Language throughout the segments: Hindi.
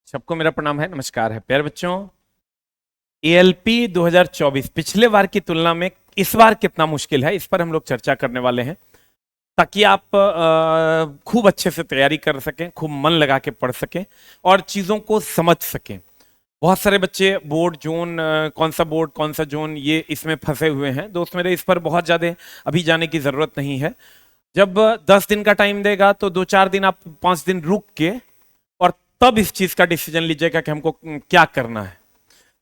सबको मेरा प्रणाम है, नमस्कार है प्यारे बच्चों। एएलपी 2024 पिछले बार की तुलना में इस बार कितना मुश्किल है, इस पर हम लोग चर्चा करने वाले हैं ताकि आप खूब अच्छे से तैयारी कर सकें, खूब मन लगा के पढ़ सकें और चीज़ों को समझ सकें। बहुत सारे बच्चे बोर्ड जोन, कौन सा बोर्ड कौन सा जोन, ये इसमें फंसे हुए हैं। दोस्त मेरे, इस पर बहुत ज़्यादा अभी जाने की ज़रूरत नहीं है। जब 10 दिन का टाइम देगा तो 2-4 दिन, आप 5 दिन रुक के और तब इस चीज का डिसीजन लीजिएगा कि हमको क्या करना है।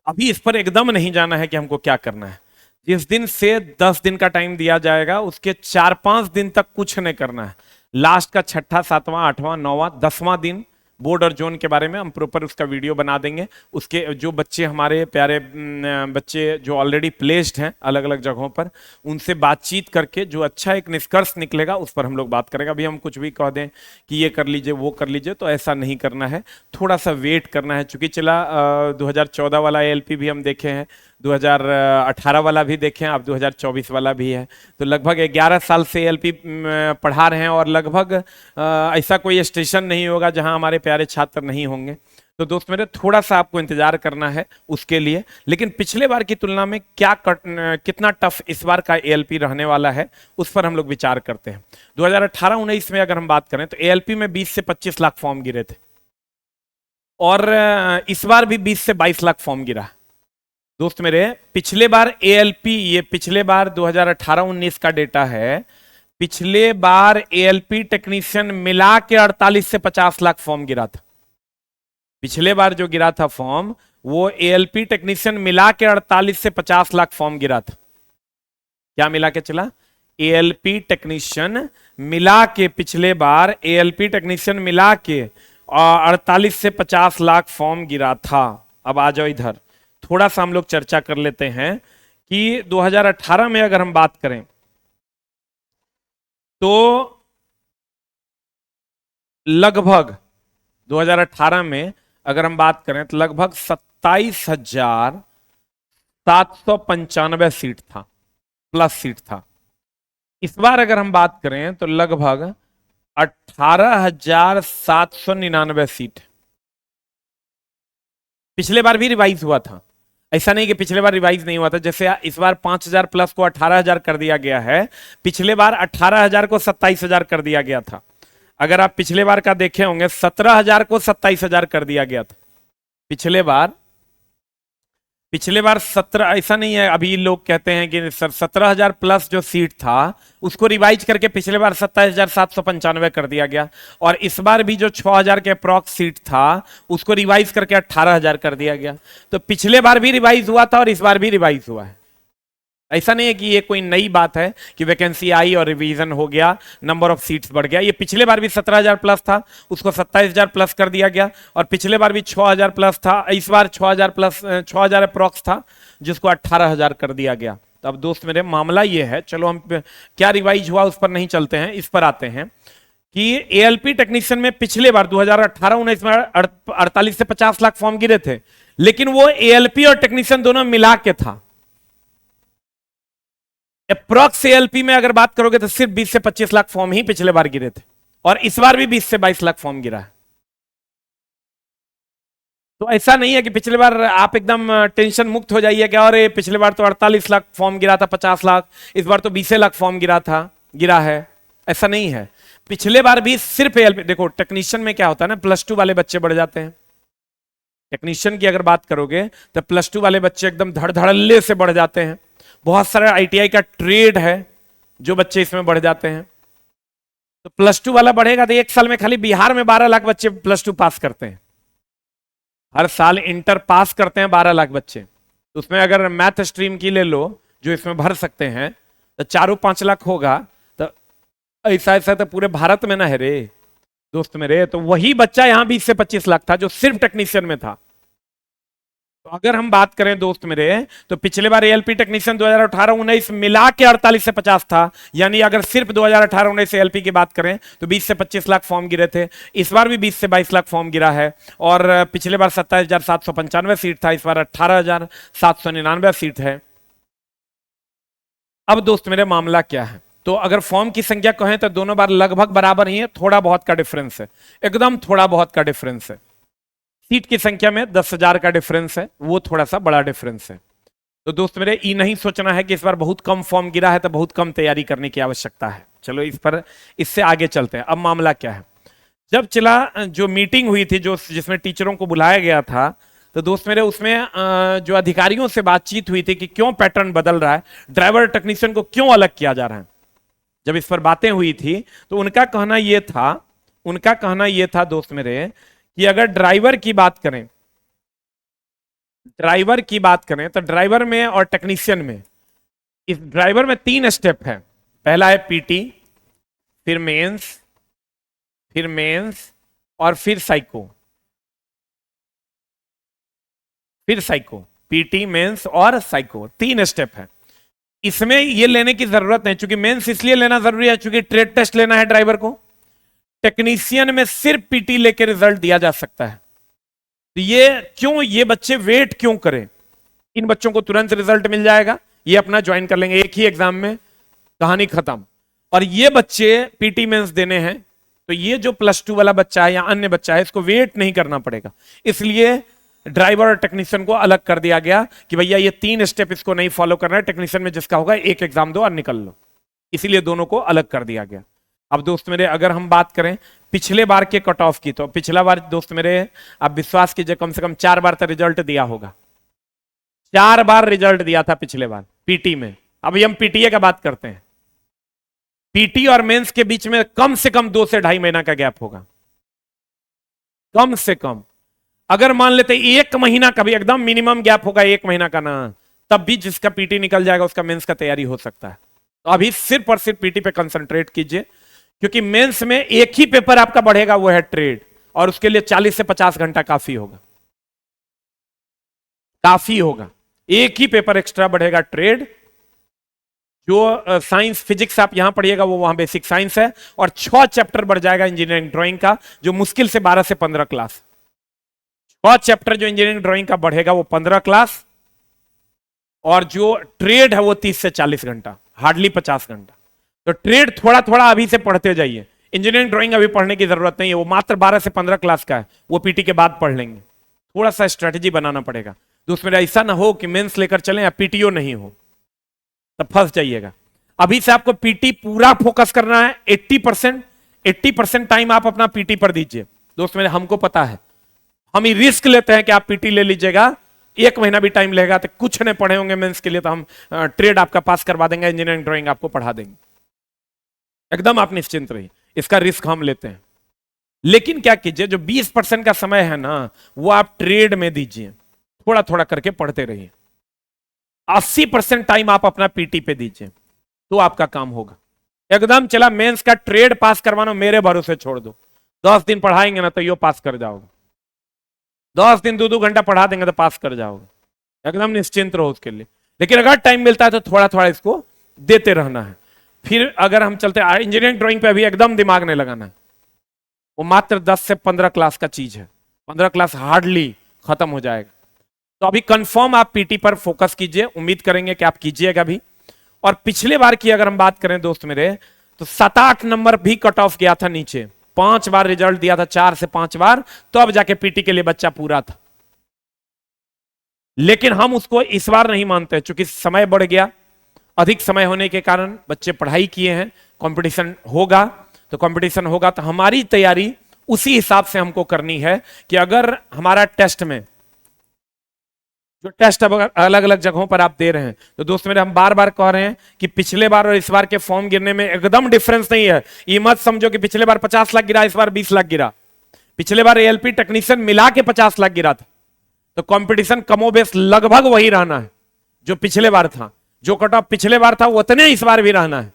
अभी इस पर एकदम नहीं जाना है कि हमको क्या करना है। जिस दिन से 10 दिन का टाइम दिया जाएगा उसके 4-5 दिन तक कुछ नहीं करना है। लास्ट का 6ठा 7वां 8वां 9वां 10वां दिन बोर्ड और जोन के बारे में हम प्रॉपर उसका वीडियो बना देंगे। उसके जो बच्चे, हमारे प्यारे बच्चे जो ऑलरेडी प्लेस्ड हैं अलग अलग जगहों पर, उनसे बातचीत करके जो अच्छा एक निष्कर्ष निकलेगा उस पर हम लोग बात करेंगे। अभी हम कुछ भी कह दें कि ये कर लीजिए वो कर लीजिए तो ऐसा नहीं करना है, थोड़ा सा वेट करना है। चूंकि चला 2014 वाला एएलपी भी हम देखे हैं, 2018 वाला भी देखे हैं, अब 2024 वाला भी है। तो लगभग 11 साल से एएलपी पढ़ा रहे हैं और लगभग ऐसा कोई स्टेशन नहीं होगा जहां हमारे प्यारे छात्र नहीं होंगे। तो दोस्त मेरे, थोड़ा सा आपको इंतजार करना है उसके लिए। लेकिन पिछले बार की तुलना में कितना टफ इस बार का एएलपी रहने वाला है उस पर हम लोग विचार करते हैं। 2018-19 में अगर हम बात करें तो एएलपी में 20 से 25 लाख फॉर्म गिरे थे और इस बार भी 20 से 22 लाख फॉर्म गिरा। दोस्त मेरे, पिछले बार एएलपी, ये पिछले बार 2018-19 का डेटा है, पिछले बार एएलपी टेक्नीशियन मिला के 48 से 50 लाख फॉर्म गिरा था। पिछले बार जो गिरा था फॉर्म, वो एएलपी टेक्नीशियन मिला के 48 से 50 लाख फॉर्म गिरा था। क्या मिला के चला? एएलपी टेक्नीशियन मिला के, पिछले बार एएलपी टेक्नीशियन मिला के 48 से 50 लाख फॉर्म गिरा था। अब आ जाओ इधर, थोड़ा सा हम लोग चर्चा कर लेते हैं कि 2018 में अगर हम बात करें तो लगभग 2018 में अगर हम बात करें तो लगभग 27,795 सीट था, प्लस सीट था। इस बार अगर हम बात करें तो लगभग 18,799 सीट। पिछले बार भी रिवाइज हुआ था, ऐसा नहीं कि पिछले बार रिवाइज नहीं हुआ था। जैसे इस बार 5,000 प्लस को 18,000 कर दिया गया है, पिछले बार 18,000 को 27,000 कर दिया गया था। अगर आप पिछले बार का देखे होंगे, 17,000 को 27,000 कर दिया गया था पिछले बार। 17, ऐसा नहीं है। अभी लोग कहते हैं कि सर 17,000 प्लस जो सीट था उसको रिवाइज करके पिछले बार 27,795 कर दिया गया, और इस बार भी जो 6,000 के अप्रॉक्स सीट था उसको रिवाइज करके 18,000 कर दिया गया। तो पिछले बार भी रिवाइज हुआ था और इस बार भी रिवाइज हुआ है। ऐसा नहीं है कि ये कोई नई बात है कि वैकेंसी आई और रिवीजन हो गया, नंबर ऑफ सीट्स बढ़ गया। ये पिछले बार भी 17,000 प्लस था, उसको 27,000 प्लस कर दिया गया, और पिछले बार भी 6,000 प्लस था, इस बार 6,000 प्लस 6,000 अप्रॉक्स था जिसको 18,000 कर दिया गया। तो अब दोस्त मेरे, मामला ये है, चलो हम क्या रिवाइज हुआ उस पर नहीं चलते हैं, इस पर आते हैं कि एएलपी टेक्नीशियन में पिछले बार 2018-19 में 48 से 50 लाख फॉर्म गिरे थे, लेकिन वो एएलपी और टेक्नीशियन दोनों मिला के था। अप्रॉक्स एएलपी में अगर बात करोगे तो सिर्फ 20 से 25 लाख फॉर्म ही पिछले बार गिरे थे, और इस बार भी 20 से 22 लाख फॉर्म गिरा है। तो ऐसा नहीं है कि पिछले बार आप एकदम टेंशन मुक्त हो जाइए कि और पिछले बार तो 48 लाख फॉर्म गिरा था, 50 लाख, इस बार तो 20 लाख फॉर्म गिरा है। ऐसा नहीं है। पिछले बार भी सिर्फ एएलपी, देखो टेक्नीशियन में क्या होता है ना, +2 वाले बच्चे बढ़ जाते हैं। टेक्नीशियन की अगर बात करोगे तो +2 वाले बच्चे एकदम धड़धड़ल्ले से बढ़ जाते हैं। बहुत सारा आईटीआई का ट्रेड है जो बच्चे इसमें बढ़ जाते हैं। तो +2 वाला बढ़ेगा तो एक साल में खाली बिहार में 12 लाख बच्चे +2 पास करते हैं। हर साल इंटर पास करते हैं 12 लाख बच्चे। तो उसमें अगर मैथ स्ट्रीम की ले लो जो इसमें भर सकते हैं तो 4-5 लाख होगा। तो ऐसा ऐसा तो पूरे भारत में ना है रे दोस्त मेरे। तो वही बच्चा यहां 20 से 25 लाख था जो सिर्फ टेक्नीशियन में था। तो अगर हम बात करें दोस्त मेरे, तो पिछले बार एएलपी टेक्नीशियन 2018-19 मिला के 48 से 50 था, यानी अगर सिर्फ 2018-19 से एएलपी की बात करें तो 20 से 25 लाख फॉर्म गिरे थे। इस बार भी 20 से 22 लाख फॉर्म गिरा है, और पिछले बार 27,795 सीट था, इस बार 18,799 सीट है। अब दोस्त मेरे, मामला क्या है? तो अगर फॉर्म की संख्या कहें तो दोनों बार लगभग बराबर ही है, थोड़ा बहुत का डिफरेंस है, एकदम थोड़ा बहुत का डिफरेंस है। सीट की संख्या में 10,000 का डिफरेंस है, वो थोड़ा सा बड़ा डिफरेंस है। तो दोस्त मेरे ये नहीं सोचना है कि इस बार बहुत कम फॉर्म गिरा है तो बहुत कम तैयारी करने की आवश्यकता है। चलो इस पर इससे आगे चलते हैं। अब मामला क्या है, जब चला जो मीटिंग हुई थी जो जिसमें टीचरों को बुलाया गया था, तो दोस्त मेरे उसमें जो अधिकारियों से बातचीत हुई थी कि क्यों पैटर्न बदल रहा है, ड्राइवर टेक्नीशियन को क्यों अलग किया जा रहा है। जब इस पर बातें हुई थी तो उनका कहना यह था दोस्त मेरे कि अगर ड्राइवर की बात करें तो ड्राइवर में और टेक्नीशियन में, इस ड्राइवर में 3 स्टेप है। पहला है पीटी, फिर मेंस और फिर साइको। पीटी, मेंस और साइको 3 स्टेप है। इसमें ये लेने की जरूरत नहीं, क्योंकि मेंस इसलिए लेना जरूरी है क्योंकि ट्रेड टेस्ट लेना है ड्राइवर को। टेक्नीशियन में सिर्फ पीटी लेके रिजल्ट दिया जा सकता है। तो ये बच्चे वेट क्यों करें, इन बच्चों को तुरंत रिजल्ट मिल जाएगा, ये अपना ज्वाइन कर लेंगे एक ही एग्जाम में, कहानी खत्म। और ये बच्चे पीटी मेंस देने हैं, तो ये जो +2 वाला बच्चा है या अन्य बच्चा है इसको वेट नहीं करना पड़ेगा। इसलिए ड्राइवर और टेक्नीशियन को अलग कर दिया गया कि भैया ये 3 स्टेप इसको नहीं फॉलो करना है। टेक्नीशियन में जिसका होगा एक एग्जाम दो और निकल लो, इसीलिए दोनों को अलग कर दिया गया। अब दोस्त मेरे अगर हम बात करें पिछले बार के कट ऑफ की, तो पिछला बार दोस्त मेरे आप विश्वास कीजिए कम से कम 4 बार तो रिजल्ट दिया होगा। 4 बार रिजल्ट दिया था पिछले बार पीटी में। अभी हम पीटीए का बात करते हैं। पीटी और मेंस के बीच में कम से कम 2 से 2.5 महीना का गैप होगा, कम से कम। अगर मान लेते 1 महीना का भी एकदम मिनिमम गैप होगा, 1 महीना का ना, तब भी जिसका पीटी निकल जाएगा उसका मेंस का तैयारी हो सकता है। तो अभी सिर्फ और सिर्फ पीटी पे कंसंट्रेट कीजिए, क्योंकि मेंस में एक ही पेपर आपका बढ़ेगा, वो है ट्रेड, और उसके लिए 40 से 50 घंटा काफी होगा। एक ही पेपर एक्स्ट्रा बढ़ेगा ट्रेड। जो साइंस फिजिक्स आप यहां पढ़िएगा वो वहां बेसिक साइंस है, और 6 चैप्टर बढ़ जाएगा इंजीनियरिंग ड्राइंग का, जो मुश्किल से 12 से 15 क्लास। 6 चैप्टर जो इंजीनियरिंग ड्राइंग का बढ़ेगा वो 15 क्लास, और जो ट्रेड है वो 30 से 40 घंटा, हार्डली 50 घंटा। तो ट्रेड थोड़ा थोड़ा अभी से पढ़ते जाइए। इंजीनियरिंग ड्राइंग अभी पढ़ने की जरूरत नहीं है, वो मात्र 12 से 15 क्लास का है, वो पीटी के बाद पढ़ लेंगे। थोड़ा सा स्ट्रेटेजी बनाना पड़ेगा। दोस्त मेरा ऐसा ना हो कि मेंस लेकर चलें या पीटीओ नहीं हो, तब फंस जाइएगा। अभी से आपको पीटी पूरा फोकस करना है। 80% टाइम आप अपना पीटी पर दीजिए। दोस्त मेरे हमको पता है, हम ही रिस्क लेते हैं कि आप पीटी ले लीजिएगा, 1 महीना भी टाइम लगेगा तो कुछ नहीं पढ़े होंगे मेंस के लिए, तो हम ट्रेड आपका पास करवा देंगे, इंजीनियरिंग ड्राइंग आपको पढ़ा देंगे। एकदम आप निश्चिंत रहिए, इसका रिस्क हम लेते हैं। लेकिन क्या कीजिए, जो 20% का समय है ना, वो आप ट्रेड में दीजिए, थोड़ा थोड़ा करके पढ़ते रहिए। 80% टाइम आप अपना पीटी पे दीजिए, तो आपका काम होगा। एकदम चला मेंस का ट्रेड पास करवाना मेरे भरोसे छोड़ दो। 10 दिन पढ़ाएंगे ना तो यो पास कर जाओगे, 10 दिन 2-2 घंटा पढ़ा देंगे तो पास कर जाओगे। एकदम निश्चिंत रहो उसके लिए। लेकिन अगर टाइम मिलता है तो थोड़ा थोड़ा इसको देते रहना है। फिर अगर हम चलते इंजीनियरिंग ड्राइंग पे, अभी एकदम दिमाग नहीं लगाना है, वो मात्र 10 से 15 क्लास का चीज है, 15 क्लास हार्डली खत्म हो जाएगा। तो अभी कंफर्म आप पीटी पर फोकस कीजिए, उम्मीद करेंगे कि आप कीजिएगा भी। और पिछले बार की अगर हम बात करें दोस्त मेरे, तो 7-8 नंबर भी कट ऑफ गया था नीचे। 5 बार रिजल्ट दिया था, 4 से 5 बार, तो अब जाके पीटी के लिए बच्चा पूरा था। लेकिन हम उसको इस बार नहीं मानते, क्योंकि समय बढ़ गया। अधिक समय होने के कारण बच्चे पढ़ाई किए हैं, कंपटीशन होगा, तो हमारी तैयारी उसी हिसाब से हमको करनी है कि अगर हमारा टेस्ट में जो टेस्ट अलग अलग जगहों पर आप दे रहे हैं, तो दोस्त मेरे हम बार बार कह रहे हैं कि पिछले बार और इस बार के फॉर्म गिरने में एकदम डिफरेंस नहीं है। ये मत समझो कि पिछले बार 50 लाख गिरा, इस बार 20 लाख गिरा। पिछले बार एएलपी टेक्नीशियन मिला के 50 लाख गिरा था, तो कंपटीशन कमोबेश लगभग वही रहना है जो पिछले बार था। जो कट ऑफ पिछले बार था उतने इस बार भी रहना है।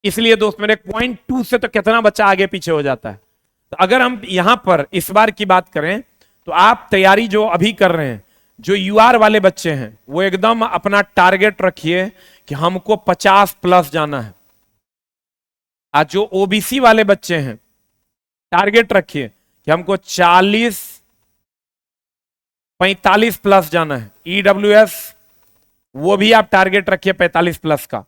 इसलिए दोस्त मेरे 0.2 से तो कितना बच्चा आगे पीछे हो जाता है। तो अगर हम यहां पर इस बार की बात करें, तो आप तैयारी जो अभी कर रहे हैं, जो यूआर वाले बच्चे हैं, वो एकदम अपना टारगेट रखिए कि हमको 50+ जाना है। आज जो ओबीसी वाले बच्चे हैं, टारगेट रखिए कि हमको 40-45+ जाना है। ईडब्ल्यूएस वो भी आप टारगेट रखिए 45+ का।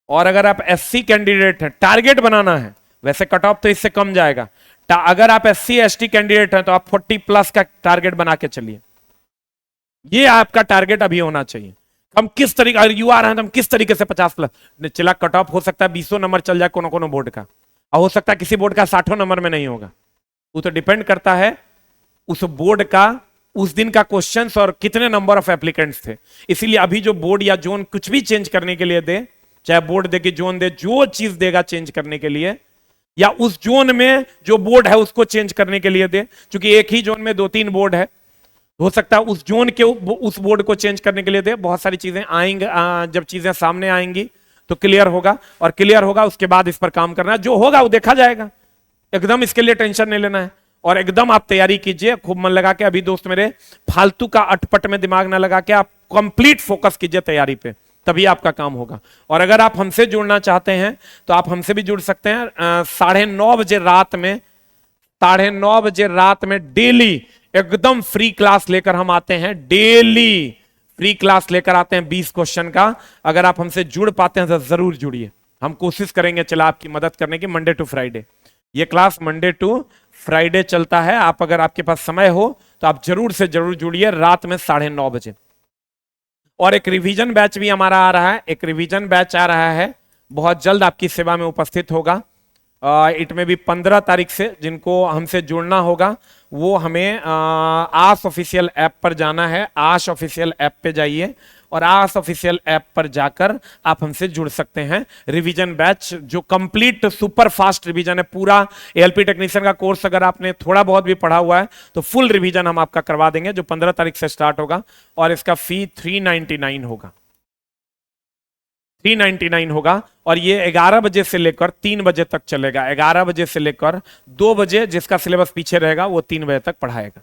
और अगर आप एससी कैंडिडेट हैं, टारगेट बनाना है, वैसे कट ऑफ तो इससे कम जाएगा, अगर आप SC ST कैंडिडेट हैं तो आप 40+ का टारगेट बना के चलिए। ये आपका टारगेट अभी होना चाहिए। हम किस तरीके, अगर यू आ रहे हैं तो हम किस तरीके से 50+। चला कट ऑफ हो सकता है 20 नंबर चल जाए कोनो कोनो बोर्ड का, और हो सकता है किसी बोर्ड का 60 नंबर में नहीं होगा। वो तो डिपेंड करता है उस बोर्ड का, उस दिन का क्वेश्चंस और कितने नंबर ऑफ एप्लीकेंट्स थे। इसीलिए अभी जो बोर्ड या जोन कुछ भी चेंज करने के लिए दे, चाहे बोर्ड दे कि जोन दे, जो चीज देगा चेंज करने के लिए, या उस जोन में जो बोर्ड है उसको चेंज करने के लिए दे, क्योंकि एक ही जोन में 2-3 बोर्ड है, हो सकता है उस जोन के उस बोर्ड को चेंज करने के लिए दे। बहुत सारी चीजें आएंगी, जब चीजें सामने आएंगी तो क्लियर होगा, और क्लियर होगा उसके बाद इस पर काम करना है। जो होगा वो देखा जाएगा, एकदम इसके लिए टेंशन नहीं लेना है, और एकदम आप तैयारी कीजिए खूब मन लगा के। अभी दोस्त मेरे फालतू का अटपट में दिमाग ना लगा के, आप कंप्लीट फोकस कीजिए तैयारी पे, तभी आपका काम होगा। और अगर आप हमसे जुड़ना चाहते हैं तो आप हमसे भी जुड़ सकते हैं। 9:30 बजे रात में, 9:30 बजे रात में डेली एकदम फ्री क्लास लेकर हम आते हैं। डेली फ्री क्लास लेकर आते हैं 20 क्वेश्चन का। अगर आप हमसे जुड़ पाते हैं तो जरूर जुड़िए, हम कोशिश करेंगे चला आपकी मदद करने की। मंडे टू फ्राइडे ये क्लास मंडे टू फ्राइडे चलता है। आप अगर आपके पास समय हो तो आप जरूर से जरूर जुड़िए रात में 9:30 बजे। और एक रिवीजन बैच भी हमारा आ रहा है, एक रिवीजन बैच आ रहा है, बहुत जल्द आपकी सेवा में उपस्थित होगा। इट में भी 15 तारीख से जिनको हमसे जुड़ना होगा वो हमें आश ऑफिशियल ऐप पर जाना है। आश ऑफिशियल ऐप पे जाइए और आश ऑफिशियल ऐप पर जाकर आप हमसे जुड़ सकते हैं। रिवीजन बैच जो कंप्लीट सुपर फास्ट रिवीजन है, पूरा एएलपी टेक्नीशियन का कोर्स अगर आपने थोड़ा बहुत भी पढ़ा हुआ है तो फुल रिवीजन हम आपका करवा देंगे, जो 15 तारीख से स्टार्ट होगा। और इसका फी 399 होगा, 399 होगा। और ये 11 बजे से लेकर 3 बजे तक चलेगा। 11 बजे से लेकर 2 बजे जिसका सिलेबस पीछे रहेगा वो 3 बजे तक पढ़ाएगा।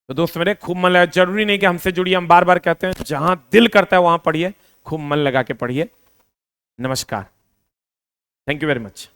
तो दोस्त मेरे खूब मन लगा, जरूरी नहीं कि हमसे जुड़िए, हम बार बार कहते हैं जहां दिल करता है वहां पढ़िए, खूब मन लगा के पढ़िए। नमस्कार, थैंक यू वेरी मच।